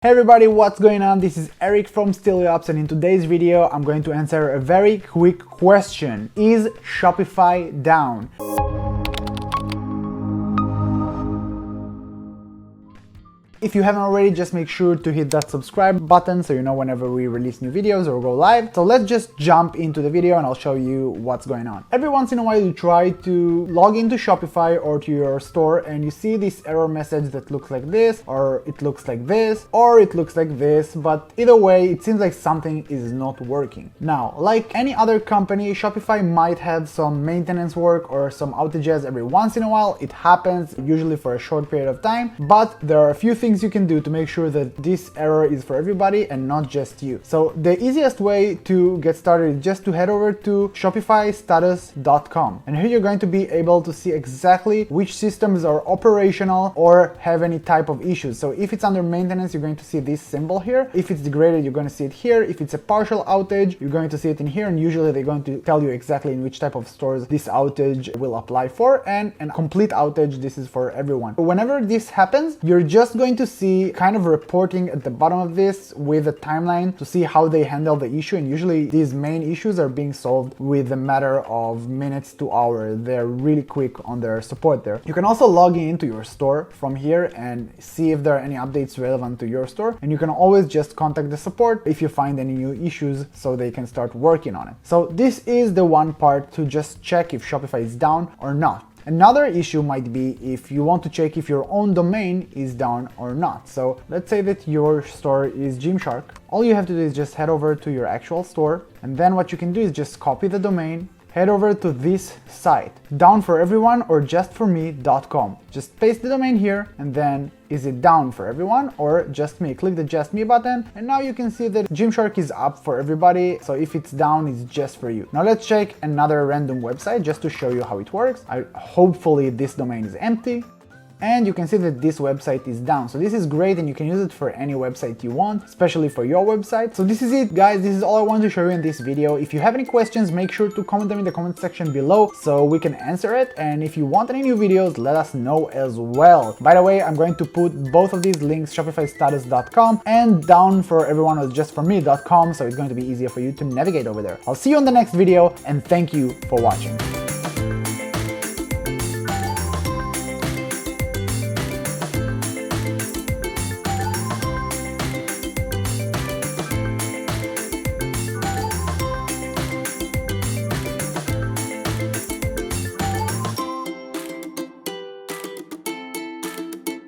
Hey everybody, what's going on? This is Eric from StilyoApps, and in today's video I'm going to answer a very quick question. Is Shopify down? If you haven't already, just make sure to hit that subscribe button so you know whenever we release new videos or go live. So let's just jump into the video and I'll show you what's going on. Every once in a while you try to log into Shopify or to your store and you see this error message that looks like this, or it looks like this, or it looks like this, but either way it seems like something is not working. Now, like any other company, Shopify might have some maintenance work or some outages every once in a while. It happens, usually for a short period of time, but there are a few things you can do to make sure that this error is for everybody and not just you. So the easiest way to get started is just to head over to shopifystatus.com, and here you're going to be able to see exactly which systems are operational or have any type of issues. So if it's under maintenance, you're going to see this symbol here. If it's degraded, you're going to see it here. If it's a partial outage, you're going to see it in here, and usually they're going to tell you exactly in which type of stores this outage will apply for, and a complete outage, this is for everyone. Whenever this happens, you're just going to see kind of reporting at the bottom of this with a timeline to see how they handle the issue, and usually these main issues are being solved with a matter of minutes to hours. They're really quick on their support there. You can also log into your store from here and see if there are any updates relevant to your store, and you can always just contact the support if you find any new issues so they can start working on it. So this is the one part to just check if Shopify is down or not. Another issue might be if you want to check if your own domain is down or not. So let's say that your store is Gymshark. All you have to do is just head over to your actual store, and then what you can do is just copy the domain, head over to this site, downforeveryone or justforme.com. Just paste the domain here, and then is it down for everyone or just me? Click the just me button, and now you can see that Gymshark is up for everybody. So if it's down, it's just for you. Now let's check another random website just to show you how it works. Hopefully this domain is empty. And you can see that this website is down. So this is great, and you can use it for any website you want, especially for your website. So this is it, guys. This is all I wanted to show you in this video. If you have any questions, make sure to comment them in the comment section below so we can answer it. And if you want any new videos, let us know as well. By the way, I'm going to put both of these links, shopifystatus.com and downforeveryone or justforme.com, so it's going to be easier for you to navigate over there. I'll see you on the next video, and thank you for watching.